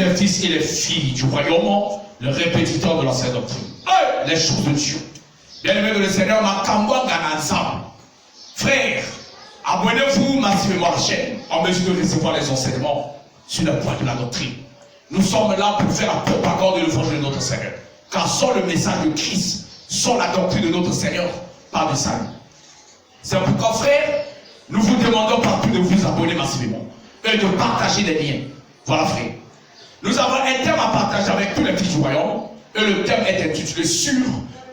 les fils et les filles du royaume, le répétiteur de l'ancienne doctrine. Les choses de Dieu. Bien-aimés de le Seigneur, ma kambwa ensemble. Frères, abonnez-vous massivement à la chaîne en mesure de recevoir les enseignements sur le point de la doctrine. Nous sommes là pour faire la propagande de l'évangile de notre Seigneur. Car sans le message de Christ, sans la doctrine de notre Seigneur, pas de salut. C'est pourquoi, frères, nous vous demandons partout de vous abonner massivement et de partager les liens. Voilà, frère. Nous avons un thème à partager avec tous les fils du royaume et le thème est intitulé sur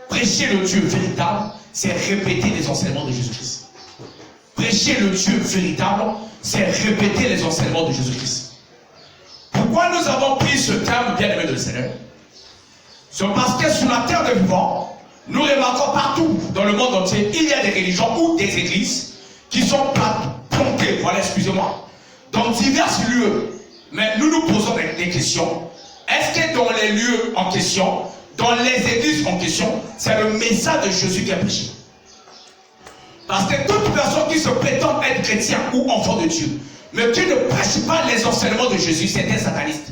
prêcher le Dieu véritable, c'est répéter les enseignements de Jésus-Christ. Prêcher le Dieu véritable, c'est répéter les enseignements de Jésus-Christ. Pourquoi nous avons pris ce thème, bien-aimé de le Seigneur? C'est parce que sur la terre de vivant, nous remarquons partout dans le monde entier, il y a des religions ou des églises qui sont plantées, voilà, excusez-moi, dans divers lieux. Mais nous nous posons des questions. Est-ce que dans les lieux en question, dans les églises en question, c'est le message de Jésus qui est prêché? Parce que toute personne qui se prétend être chrétien ou enfant de Dieu, mais qui ne prêche pas les enseignements de Jésus, c'est un sataniste.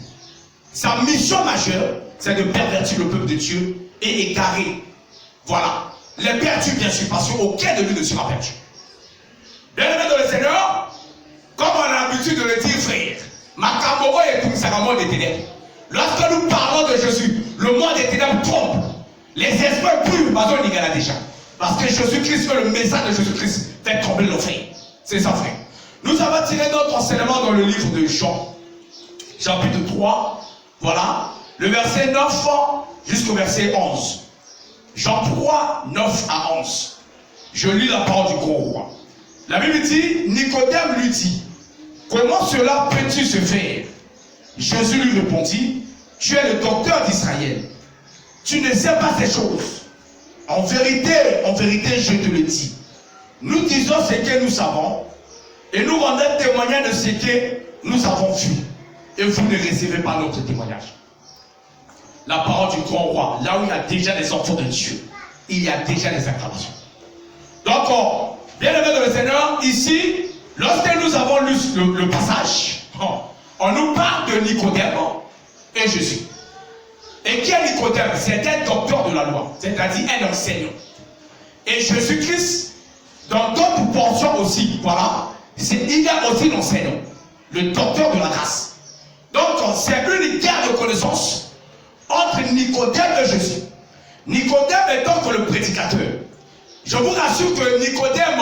Sa mission majeure, c'est de pervertir le peuple de Dieu et égarer. Voilà. Les perdus, bien sûr, parce qu'aucun de lui ne sera perdu. Bien-aimé dans le Seigneur, comme on a l'habitude de le dire, frère, Makamoro est tout ça, le monde des ténèbres. Lorsque nous parlons de Jésus, le monde des ténèbres trompe. Les esprits purs, basons l'Igala déjà. Parce que Jésus-Christ, le message de Jésus-Christ, fait trembler nos frères. C'est ça, frère. Nous avons tiré notre enseignement dans le livre de Jean, chapitre 3, voilà, le verset 9 jusqu'au verset 11. Jean 3, 9 à 11. Je lis la parole du gros roi. La Bible dit, Nicodème lui dit, comment cela peut-il se faire? Jésus lui répondit, tu es le docteur d'Israël. Tu ne sais pas ces choses. En vérité, je te le dis. Nous disons ce que nous savons et nous rendons témoignage de ce que nous avons vu. Et vous ne recevez pas notre témoignage. La parole du grand roi, là où il y a déjà des enfants de Dieu, il y a déjà des acclamations. Donc, bien aimé dans le Seigneur, ici, lorsque nous avons lu le passage, on nous parle de Nicodème et Jésus. Et qui est Nicodème? C'est un docteur de la loi, c'est-à-dire un enseignant. Et Jésus-Christ, dans d'autres portions aussi, voilà, il y a aussi l'enseignant, le docteur de la grâce. Donc, c'est une guerre de connaissance entre Nicodème et Jésus. Nicodème est donc le prédicateur. Je vous rassure que Nicodème,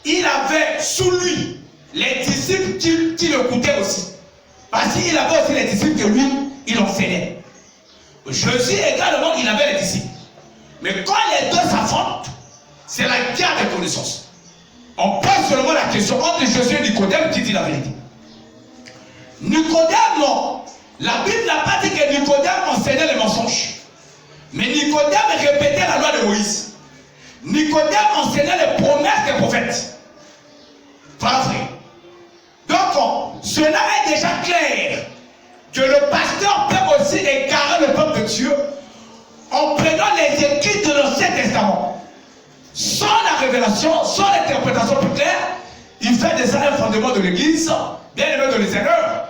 il avait sous lui les disciples qui l'écoutaient aussi. Parce qu'il avait aussi les disciples que lui, il enseignait. Jésus également, il avait les disciples. Mais quand les deux s'affrontent, c'est la guerre des connaissances. On pose seulement la question entre Jésus et Nicodème qui dit la vérité. Nicodème, non. La Bible n'a pas dit que Nicodème enseignait les mensonges. Mais Nicodème répétait la loi de Moïse. Nicodème enseignait les promesses des prophètes. Voilà, frère. Donc, cela est déjà clair que le pasteur peut aussi égarer le peuple de Dieu en prenant les écrits de l'Ancien Testament. Sans la révélation, sans l'interprétation plus claire, il fait déjà un fondement de l'Église, bien aimé de l'Éternel.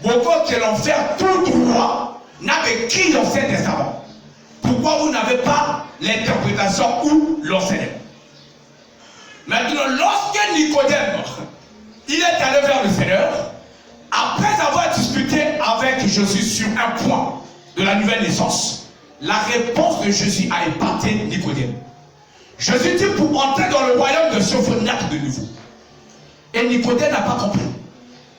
Beaucoup que l'on fait tout droit n'avait écrit l'Ancien Testament. Pourquoi vous n'avez pas l'interprétation ou l'enseignement? Maintenant, lorsque Nicodème, il est allé vers le Seigneur, après avoir discuté avec Jésus sur un point de la nouvelle naissance, la réponse de Jésus a épaté Nicodème. Jésus dit pour entrer dans le royaume de Dieu, il faut naître de nouveau. Et Nicodème n'a pas compris.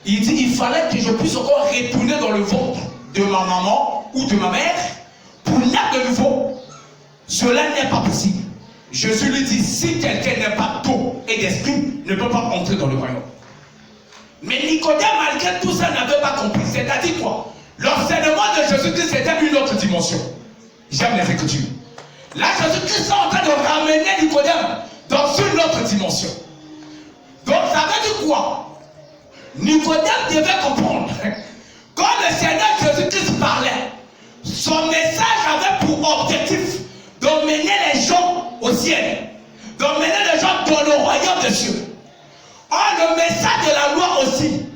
Il dit il fallait que je puisse encore retourner dans le ventre de ma maman ou de ma mère pour naître de nouveau. Cela n'est pas possible. Jésus lui dit si quelqu'un n'est pas d'eau et d'esprit, ne peut pas entrer dans le royaume. Mais Nicodème, malgré tout ça, n'avait pas compris. C'est-à-dire quoi? L'enseignement de Jésus-Christ, c'était une autre dimension. J'aime les Écritures. Là, Jésus-Christ est en train de ramener Nicodème dans une autre dimension. Donc, ça veut dire quoi? Nicodème devait comprendre. Quand le Seigneur Jésus-Christ parlait, son message avait pour objectif d'emmener les gens au ciel, d'emmener les gens dans le royaume de Dieu. Or, le message de la loi aussi,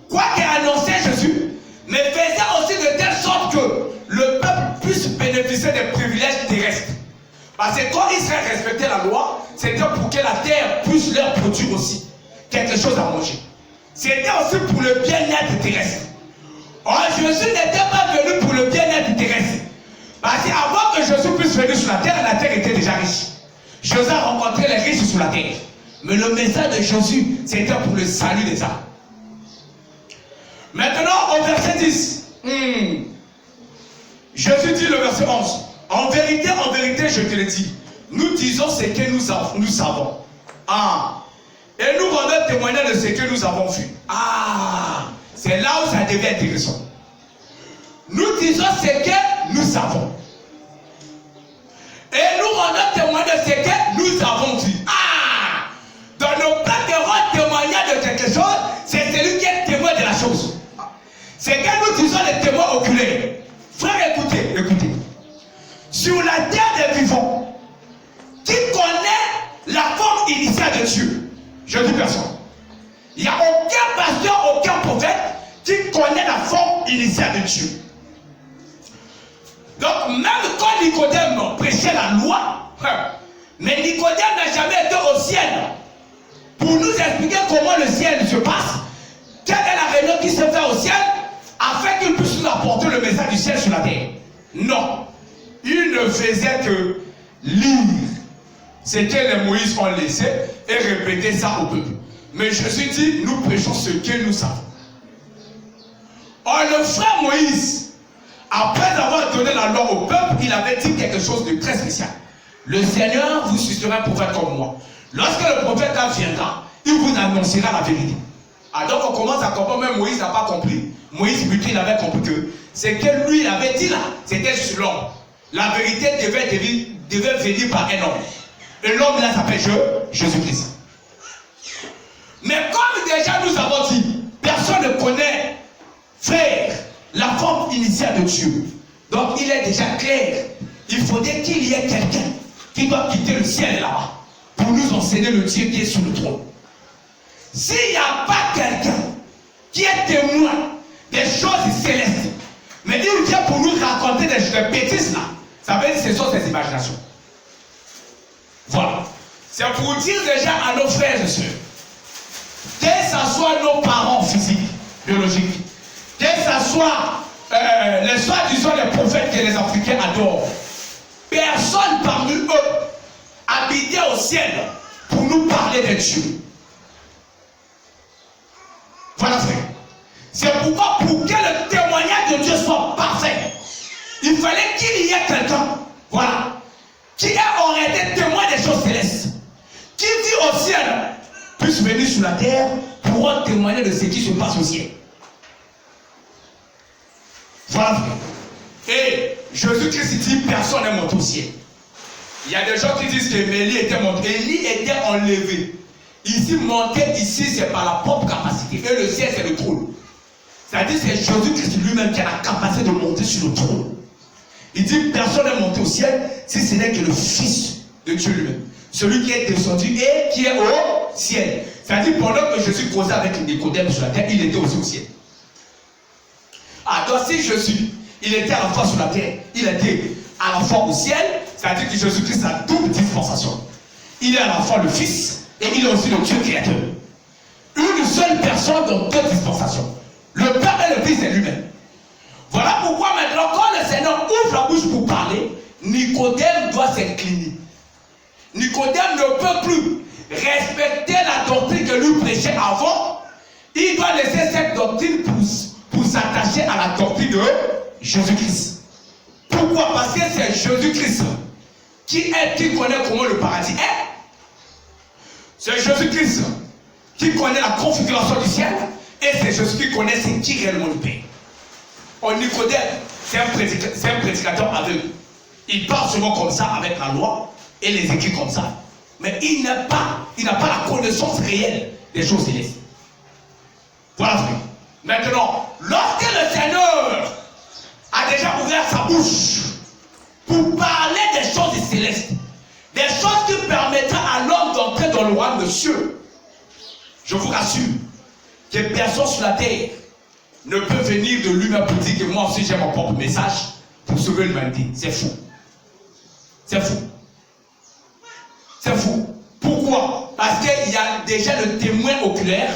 quoi qu'annonçait Jésus, mais faisait aussi Parce que quand Israël respectait la loi, c'était pour que la terre puisse leur produire aussi quelque chose à manger. C'était aussi pour le bien-être terrestre. Or, Jésus n'était pas venu pour le bien-être terrestre. Parce qu'avant que Jésus puisse venir sur la terre était déjà riche. Jésus a rencontré les riches sur la terre. Mais le message de Jésus, c'était pour le salut des âmes. Maintenant, au verset 10. Jésus dit le verset 11. En vérité, je te le dis. Nous disons ce que nous savons. Et nous rendons témoignage de ce que nous avons vu. C'est là où ça devient intéressant. Nous disons ce que nous savons. Et nous rendons témoignage de ce que nous avons vu. Dans nos plans de rendre témoignage de quelque chose, c'est celui qui est témoin de la chose. C'est que nous disons les témoins oculaires. Frère, écoutez. Sur la terre des vivants, qui connaît la forme initiale de Dieu? Je dis personne. Il n'y a aucun pasteur, aucun prophète qui connaît la forme initiale de Dieu. Donc, même quand Nicodème prêchait la loi, mais Nicodème n'a jamais été au ciel pour nous expliquer comment le ciel se passe, quelle est la réunion qui se fait au ciel, afin qu'il puisse nous apporter le message du ciel sur la terre. Non. Il ne faisait que lire ce que les Moïse ont laissé et répéter ça au peuple. Mais Jésus dit, nous prêchons ce que nous savons. Or, le frère Moïse, après avoir donné la loi au peuple, il avait dit quelque chose de très spécial. Le Seigneur vous suscitera un prophète comme moi. Lorsque le prophète viendra, il vous annoncera la vérité. Donc on commence à comprendre, même Moïse n'a pas compris. Moïse plutôt il avait compris que ce que lui il avait dit là, c'était sur l'homme. La vérité devait venir par un homme. Et l'homme là s'appelle Jésus-Christ. Mais comme déjà nous avons dit, personne ne connaît, frère, la forme initiale de Dieu. Donc il est déjà clair. Il faudrait qu'il y ait quelqu'un qui doit quitter le ciel là-bas pour nous enseigner le Dieu qui est sur le trône. S'il n'y a pas quelqu'un qui est témoin des choses célestes, mais il vient pour nous raconter des bêtises là, ça veut dire que ce sont ses imaginations. Voilà. C'est pour dire déjà à nos frères et sœurs, que ce soit nos parents physiques, biologiques, que ce soit les soi-disant les prophètes que les Africains adorent, personne parmi eux habitait au ciel pour nous parler de Dieu. Voilà, frère. C'est pourquoi, pour que le témoignage de Dieu soit parfait, il fallait qu'il y ait quelqu'un, voilà, qui aurait été témoin des choses célestes, qui vit au ciel, puisse venir sur la terre pour témoigner de ce qui se passe au ciel. Voilà, frère. Et Jésus-Christ dit, personne n'est monté au ciel. Il y a des gens qui disent que Élie était monté. Élie était enlevé. Ici, monter ici, c'est par la propre capacité. Et le ciel, c'est le trône. C'est-à-dire que c'est Jésus-Christ lui-même qui a la capacité de monter sur le trône. Il dit, personne n'est monté au ciel si ce n'est que le Fils de Dieu lui-même. Celui qui est descendu et qui est au ciel. C'est-à-dire, pendant que Jésus causait avec Nicodème sur la terre, il était aussi au ciel. Donc si Jésus, il était à la fois sur la terre, il était à la fois au ciel, c'est-à-dire que Jésus-Christ a double dispensation. Il est à la fois le Fils et il est aussi le Dieu créateur. Une seule personne dans deux dispensations. Le Père et le Fils est lui-même. Voilà pourquoi maintenant, quand le Seigneur ouvre la bouche pour parler, Nicodème doit s'incliner. Nicodème ne peut plus respecter la doctrine que lui prêchait avant. Il doit laisser cette doctrine pour s'attacher à la doctrine de Jésus-Christ. Pourquoi? Parce que c'est Jésus-Christ qui connaît comment le paradis est. C'est Jésus-Christ qui connaît la configuration du ciel. Et c'est Jésus qui connaît ce qui réellement le Père. Nicodème, c'est un prédicateur aveugle. Il parle souvent comme ça avec la loi et les écrits comme ça. Mais il n'a pas la connaissance réelle des choses célestes. Voilà, frère. Maintenant, lorsque le Seigneur a déjà ouvert sa bouche pour parler des choses célestes, des choses qui permettraient à l'homme d'entrer dans le royaume de cieux, je vous rassure que personne sur la terre ne peut venir de lui-même pour dire que moi aussi j'ai mon propre message pour sauver l'humanité. C'est fou. C'est fou. C'est fou. Pourquoi? Parce qu'il y a déjà le témoin oculaire.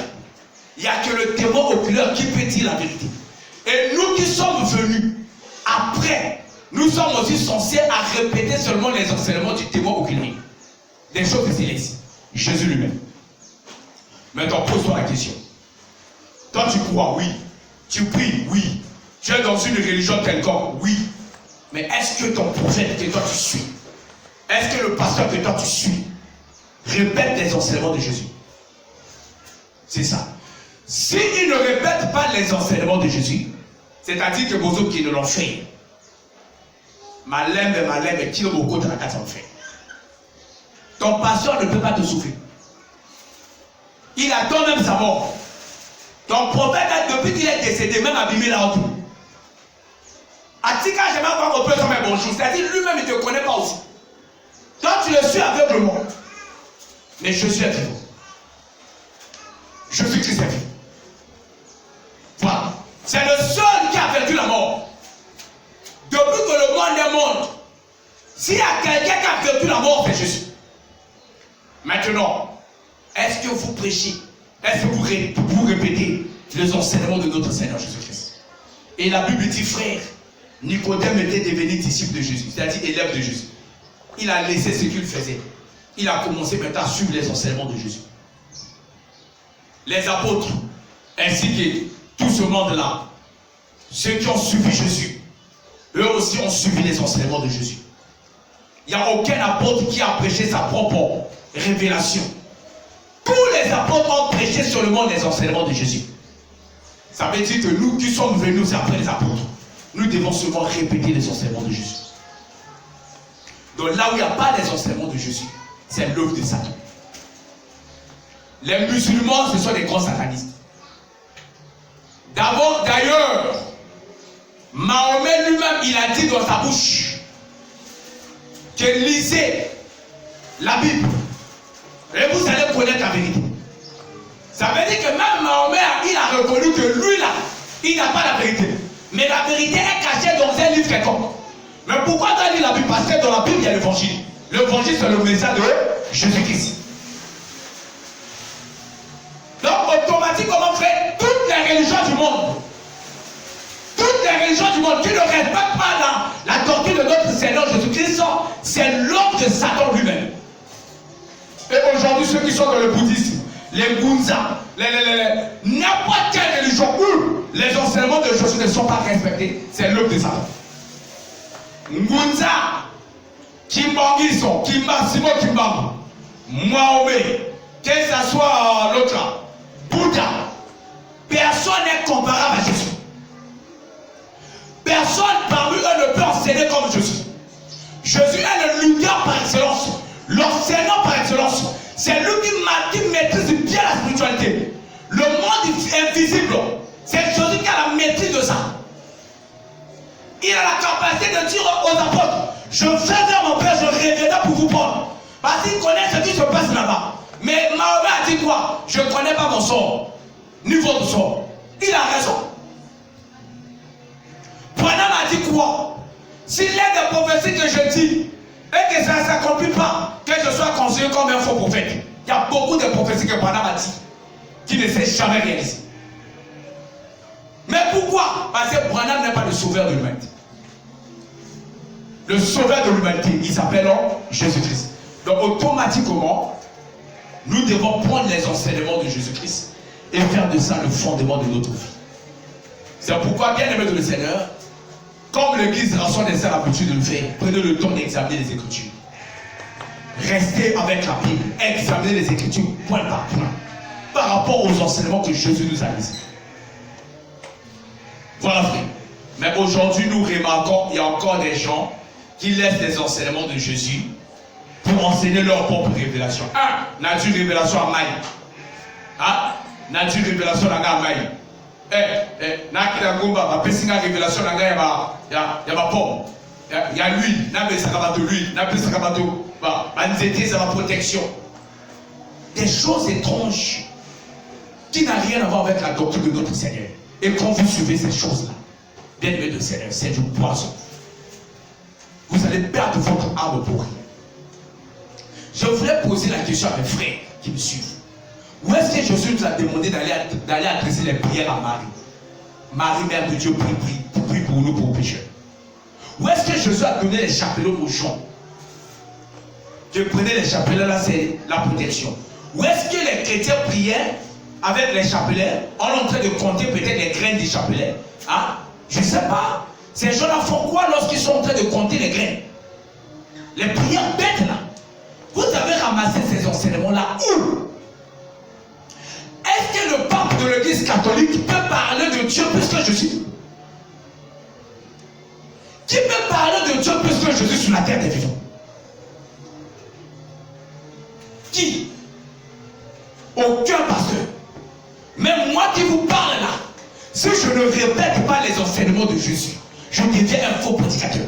Il n'y a que le témoin oculaire qui peut dire la vérité. Et nous qui sommes venus après, nous sommes aussi censés à répéter seulement les enseignements du témoin oculaire. Des choses de célestes. Jésus lui-même. Maintenant, pose-toi la question. Toi, tu crois, oui. Tu pries, oui. Tu es dans une religion quelconque, oui. Mais est-ce que ton prophète que toi tu suis, est-ce que le pasteur que toi tu suis, répète les enseignements de Jésus? C'est ça. S'il ne répète pas les enseignements de Jésus, c'est-à-dire que vos autres qui ne l'ont fait, malem, qui ont beaucoup de la carte en fait. Ton pasteur ne peut pas te souffrir. Il attend même sa mort. Ton prophète, depuis qu'il est décédé, même abîmé là-haut. Atika, je vais avoir un peu comme un bonjour. C'est-à-dire, lui-même, il ne te connaît pas aussi. Toi, tu le suis aveuglement. Mais Jésus est vivant. Jésus-Christ est vivant. Voilà. C'est le seul qui a vaincu la mort. Depuis que le monde est monde, s'il y a quelqu'un qui a vaincu la mort, c'est Jésus. Maintenant, est-ce que vous prêchez? Est-ce que vous répétez les enseignements de notre Seigneur Jésus-Christ? Et la Bible dit, frère, Nicodème était devenu disciple de Jésus, c'est-à-dire élève de Jésus. Il a laissé ce qu'il faisait. Il a commencé maintenant à suivre les enseignements de Jésus. Les apôtres, ainsi que tout ce monde-là, ceux qui ont suivi Jésus, eux aussi ont suivi les enseignements de Jésus. Il n'y a aucun apôtre qui a prêché sa propre révélation. Tous les apôtres ont prêché sur le monde les enseignements de Jésus. Ça veut dire que nous qui sommes venus après les apôtres, nous devons seulement répéter les enseignements de Jésus. Donc là où il n'y a pas les enseignements de Jésus, c'est l'œuvre de Satan. Les musulmans, ce sont des grands satanistes. D'ailleurs, Mahomet lui-même, il a dit dans sa bouche que lisez la Bible et vous allez connaître la vérité. Ça veut dire que même Mahomet, il a reconnu que lui là, il n'a pas la vérité. Mais la vérité est cachée dans un livre quelconque. Mais pourquoi tu lis la Bible? Parce que dans la Bible, il y a l'évangile. L'évangile, c'est le message de Jésus-Christ. Donc, automatiquement, frère, toutes les religions du monde, qui ne respectent pas la doctrine de notre Seigneur Jésus-Christ, c'est l'œuvre de Satan lui-même. Et aujourd'hui, ceux qui sont dans le bouddhisme, les Gunza, n'importe quelle religion où les enseignements de Jésus ne sont pas respectés, c'est l'œuvre de Satan. Ngunza, Kimbangiso, Kimbasimo Kimbangu, Mahomet, que ce soit l'autre là, Bouddha, personne n'est comparable à Jésus. Personne parmi eux ne peut enseigner comme Jésus. Jésus est le leader par excellence, l'enseignant par excellence. C'est lui qui maîtrise bien la spiritualité. Le monde invisible, c'est Jésus qui a la maîtrise de ça. Il a la capacité de dire aux apôtres, je vais vers mon Père, je reviendrai pour vous prendre. Parce qu'il connaît ce qui se passe là-bas. Mais Mahomet a dit quoi? Je ne connais pas mon sort, ni votre sort. Il a raison. Branham a dit quoi? S'il y a des prophéties que je dis, et que ça ne s'accomplit pas, que je sois considéré comme un faux prophète. Il y a beaucoup de prophéties que Branham a dit, qui ne s'est jamais réalisées. Mais pourquoi? Parce que Branham n'est pas le sauveur de l'humanité. Le sauveur de l'humanité, il s'appelle Jésus-Christ. Donc automatiquement, nous devons prendre les enseignements de Jésus-Christ et faire de ça le fondement de notre vie. C'est pourquoi, bien aimé de le Seigneur, comme l'Église reçoit des l'habitude de le faire, prenez le temps d'examiner les Écritures. Restez avec la Bible, examinez les Écritures point par point, par rapport aux enseignements que Jésus nous a laissés. Voilà, frère. Mais aujourd'hui, nous remarquons qu'il y a encore des gens qui laissent les enseignements de Jésus pour enseigner leur propre révélation. Nature révélation à Maï. Nature révélation à Maï. Nakira Gomba, ma pessinga révélation à Maï, il y a ma pomme. Il y a l'huile, n'a pas de l'huile, n'a pas de ça va protection. Des choses étranges qui n'ont rien à voir avec la doctrine de notre Seigneur. Et quand vous suivez ces choses-là, bien aimé de Seigneur, c'est du poison. Vous allez perdre votre âme pour rien. Je voulais poser la question à mes frères qui me suivent. Où est-ce que Jésus nous a demandé d'aller adresser les prières à Marie? Marie, Mère de Dieu, prie pour nous, pour pécheurs. Où est-ce que Jésus a donné les chapelets aux gens? Je prenais les chapelets, là c'est la protection. Où est-ce que les chrétiens priaient avec les chapelets? On est en train de compter peut-être les graines des chapelets. Hein? Je ne sais pas. Ces gens-là font quoi lorsqu'ils sont en train de compter les graines? Les prières bêtes là. Vous avez ramassé ces enseignements-là où? Est-ce que le pape de l'église catholique peut parler de Dieu plus que Jésus? Qui peut parler de Dieu plus que Jésus sur la terre des vivants? Qui? Aucun pasteur. Même moi qui vous parle là, si je ne répète pas les enseignements de Jésus, je deviens un faux prédicateur.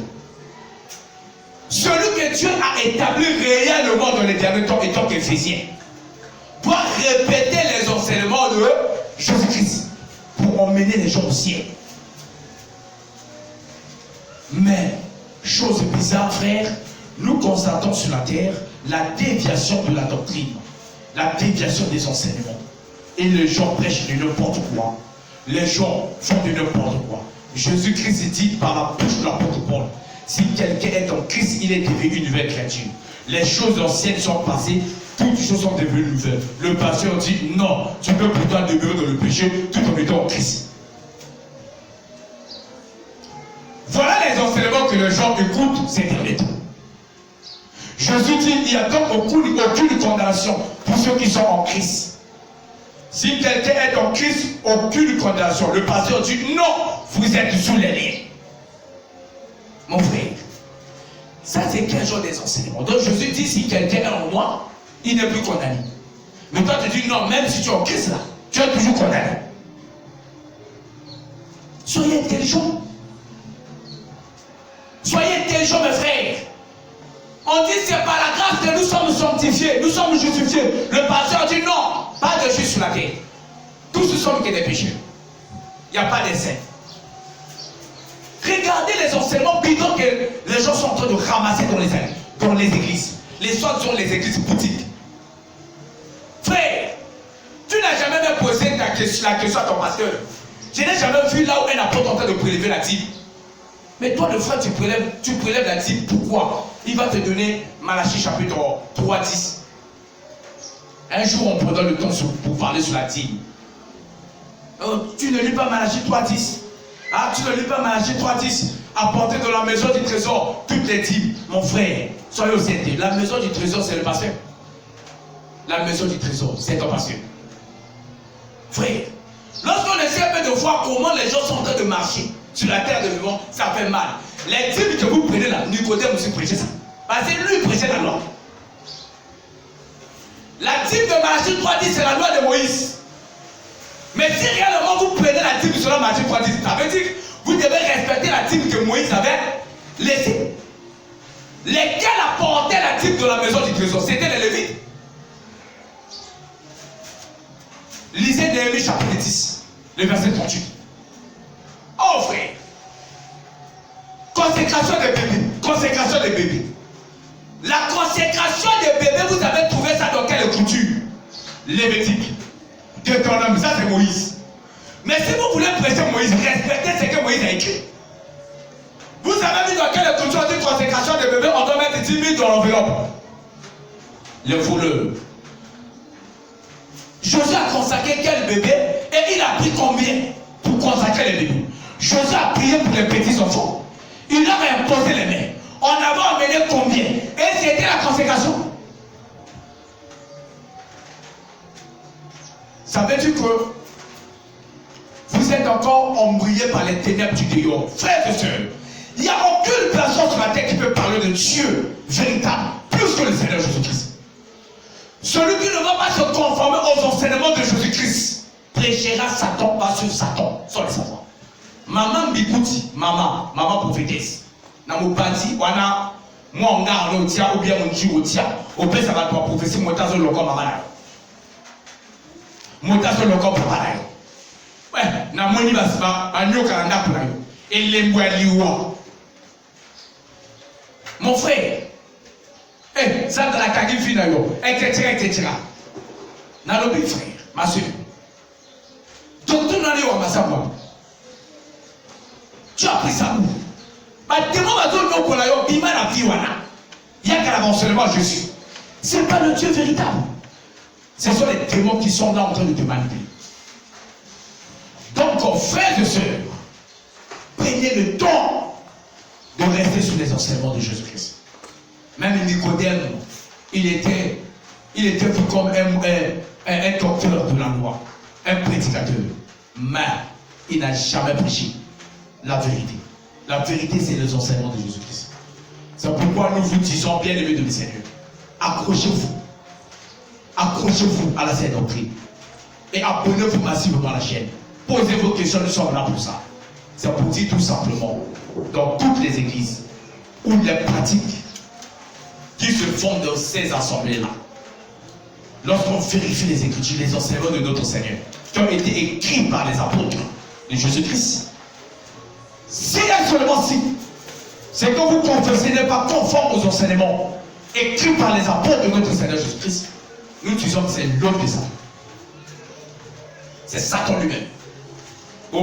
Celui que Dieu a établi réellement dans les derniers temps étant qu'Éphésiens doit répéter les enseignements de Jésus-Christ pour emmener les gens au ciel. Mais, chose bizarre, frère, nous constatons sur la terre la déviation de la doctrine, la déviation des enseignements. Et les gens prêchent de n'importe quoi. Les gens font de n'importe quoi. Jésus-Christ dit par la bouche de l'apôtre Paul, si quelqu'un est en Christ, il est devenu une nouvelle créature. Les choses anciennes sont passées, toutes les choses sont devenues nouvelles. Le pasteur dit non, tu peux plutôt demeurer dans le péché tout en étant en Christ. Voilà les enseignements que les gens écoutent ces derniers temps. Jésus dit il n'y a donc aucune condamnation pour ceux qui sont en Christ. Si quelqu'un est en Christ, aucune condamnation. Le pasteur dit non, vous êtes sous les liens. Mon frère, ça c'est quel genre des enseignements? Donc Jésus dit si quelqu'un est en moi, il n'est plus condamné. Mais toi tu dis non, même si tu es en Christ là, tu es toujours condamné. Soyez intelligents. Soyez intelligents mes frères. On dit c'est par la grâce que nous sommes sanctifiés, nous sommes justifiés. Le pasteur dit non, pas de juste sur la terre. Tous nous sommes que des pécheurs. Il n'y a pas d'essai. Regardez les enseignements bidons que les gens sont en train de ramasser dans les églises. Les soins sont les églises boutiques. Frère, tu n'as jamais même posé la question à ton pasteur. Je n'ai jamais vu là où un apôtre est en train de prélever la dîme. Mais toi, le frère, tu prélèves la dîme. Pourquoi? Il va te donner Malachie chapitre 3, 10. Un jour, on prendra le temps pour parler sur la dîme. Tu ne lis pas Malachie 3, 10. Ah, tu ne lis pas Malachie 3, 10. Apporter dans la maison du trésor toutes les dîmes. Mon frère, soyez aussi intelligent. La maison du trésor, c'est le pasteur. La maison du trésor, c'est ton pasteur. Frère, lorsqu'on essaie un peu de voir comment les gens sont en train de marcher sur la terre de vivant, ça fait mal. Les dîmes que vous prenez là, Nicodème aussi prêchait ça. Parce que lui, il prêchait la loi. La dîme de Malachie 3.10, c'est la loi de Moïse. Mais si réellement vous prenez la dîme sur la Malachie 3.10, ça veut dire que vous devez respecter la dîme que Moïse avait laissée. Lesquels apportaient la dîme de la maison du trésor? C'était les Lévites. Lisez Néhémie chapitre 10, le verset 38. Oh frère, consécration des bébés, consécration des bébés. La consécration des bébés, vous avez trouvé ça dans quelle écriture? Lévitique. Deutéronome, ça c'est Moïse. Mais si vous voulez prêcher Moïse, respectez ce que Moïse a écrit. Vous avez vu dans quelle écriture dit consécration des bébés, on doit mettre 10 000 dans l'enveloppe. Les voleurs. Josué a consacré quel bébé et il a pris combien pour consacrer les bébés? Josué a prié pour les petits enfants. Il leur a imposé les mains. On avait emmené combien? Et c'était la consécration. Ça veut dire que vous êtes encore embrayés par les ténèbres du dehors. Frères et sœurs, il n'y a aucune personne sur la terre qui peut parler de Dieu véritable plus que le Seigneur Jésus-Christ. Celui qui ne va pas se conformer aux enseignements de Jésus-Christ prêchera Satan, pas sur Satan, sans le savoir. Maman Bikouti, maman prophétesse. Dans mon bâti, moi on a un outia, ou bien on dit outia, au père ça va te prophétie, moi t'as le corps maman. Moi t'as le corps papa. Ouais, na moni basba, anyo kalanda pour yo. Et les liwa. Mon frère, Eh, ça dans la kagi finayo, etc. Nalobi frère, ma soeur. Docteur Nani wa Masamba. Tu as pris ça où? Bah, démon va donner au colayo, bima la fiwana. Il y a qu'à l'avancement Jésus. Ce n'est pas le Dieu véritable. Ce sont les démons qui sont là en train de te manipuler. Donc, frères et sœurs, prenez le temps de rester sur les enseignements de Jésus-Christ. Même Nicodème, il était vu comme un docteur de la loi, un prédicateur. Mais il n'a jamais prêché la vérité. La vérité, c'est les enseignements de Jésus-Christ. C'est pourquoi nous vous disons, bien-aimés de mes Seigneurs, accrochez-vous. Accrochez-vous à la sainte doctrine. Et abonnez-vous massivement à la chaîne. Posez vos questions, nous sommes là pour ça. C'est pour dire tout simplement, dans toutes les églises, où les pratiques qui se font dans ces assemblées-là, lorsqu'on vérifie les Écritures, les enseignements de notre Seigneur, qui ont été écrits par les apôtres de Jésus-Christ, s'il y a seulement si, c'est que vous confessez n'est pas conforme aux enseignements écrits par les apôtres de notre Seigneur Jésus-Christ, nous disons que c'est l'homme de Satan. C'est Satan lui-même. Vous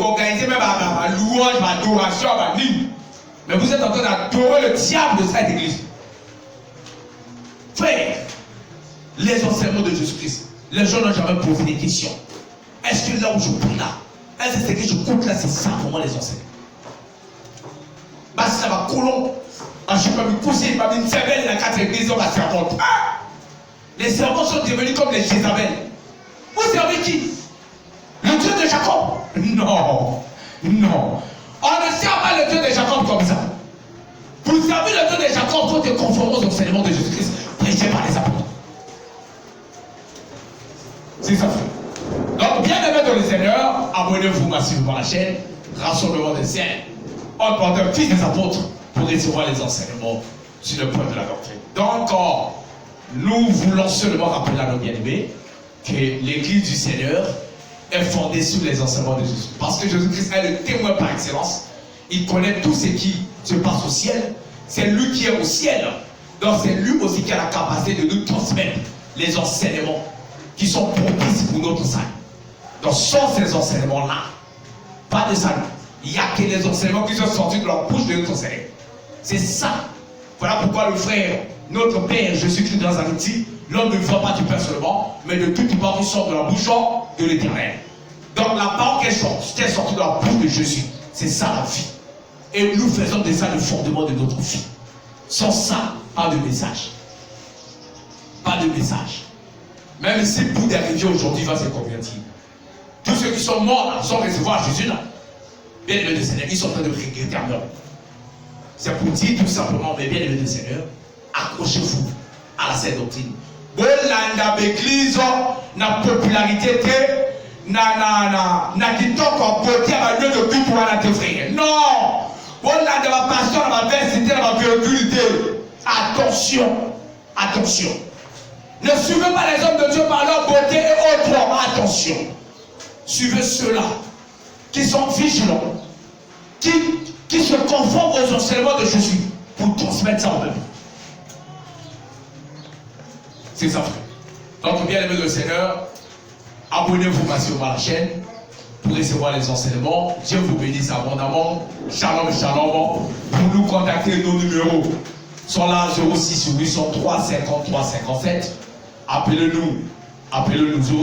organisez même la louange, l'adoration, mais vous êtes en train d'adorer le diable de cette église. Frère, les enseignements de Jésus-Christ, les gens n'ont jamais posé des questions. Est-ce que là où je prie là, est-ce que ce que je compte là, c'est ça pour moi les enseignements? Bah, si ça va colon, je peux me pousser, pas une cervelle dans la 4 églises, on va se raconter. Les servants sont devenus comme les Jézabel. Vous servez qui? Le Dieu de Jacob? Non. On ne sert pas le Dieu de Jacob comme ça. Vous servez le Dieu de Jacob, il faut te conformer aux enseignements de Jésus-Christ, prêchés par les apôtres. C'est ça, frère. Donc, bien aimé dans le Seigneur, abonnez-vous massivement à la chaîne, Rassemblement des Saints, en portant fils des apôtres pour recevoir les enseignements sur le point de la doctrine. Donc, nous voulons seulement rappeler à nos bien-aimés que l'Église du Seigneur est fondée sur les enseignements de Jésus. Parce que Jésus-Christ est le témoin par excellence. Il connaît tout ce qui se passe au ciel. C'est lui qui est au ciel. Donc c'est lui aussi qui a la capacité de nous transmettre les enseignements qui sont propices pour notre salut. Donc sans ces enseignements-là, pas de salut. Il n'y a que les enseignements qui sont sortis de la bouche de notre Seigneur. C'est ça. Voilà pourquoi le frère, notre Père Jésus-Christ de Nazareth dit, l'homme ne voit pas du pain seulement, mais de toute part qui sort de la bouche de l'Éternel. Donc la parole qui est sortie de la bouche de Jésus, c'est ça la vie. Et nous faisons de ça le fondement de notre vie. Sans ça, pas de message. Pas de message. Même si Bouddha arrivé aujourd'hui va se convertir. Tous ceux qui sont morts là, sans recevoir Jésus là, bien aimés de Seigneur, ils sont en train de regretter à mort. C'est pour dire tout simplement, mais bien aimés de Seigneur, accrochez-vous à la sainte doctrine. Bolanda l'église, na popularité, na kitoko côté à lieu de culte pour la frère. Non! Bolanda ma passion, ma versité, ma véhiculité. Attention. Ne suivez pas les hommes de Dieu par leur beauté et autrement. Attention. Suivez ceux-là qui sont vigilants, qui se conforment aux enseignements de Jésus pour transmettre ça en eux. C'est ça, frère. Donc, bien aimé le Seigneur, abonnez-vous massivement à la chaîne pour recevoir les enseignements. Dieu vous bénisse abondamment. Shalom. Pour nous contacter, nos numéros sont là 06 803 53 57. Appelez-nous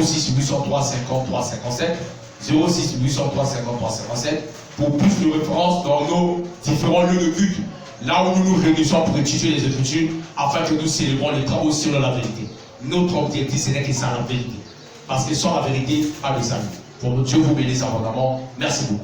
06 803 53 57. 06 803 53 57 pour plus de références dans nos différents lieux de culte. Là où nous nous réunissons pour étudier les Écritures, afin que nous célébrons les travaux sur la vérité. Notre objectif, ce n'est que ça, la vérité. Parce que sans la vérité, pas de salut. Pour Dieu vous bénisse abondamment. Merci beaucoup.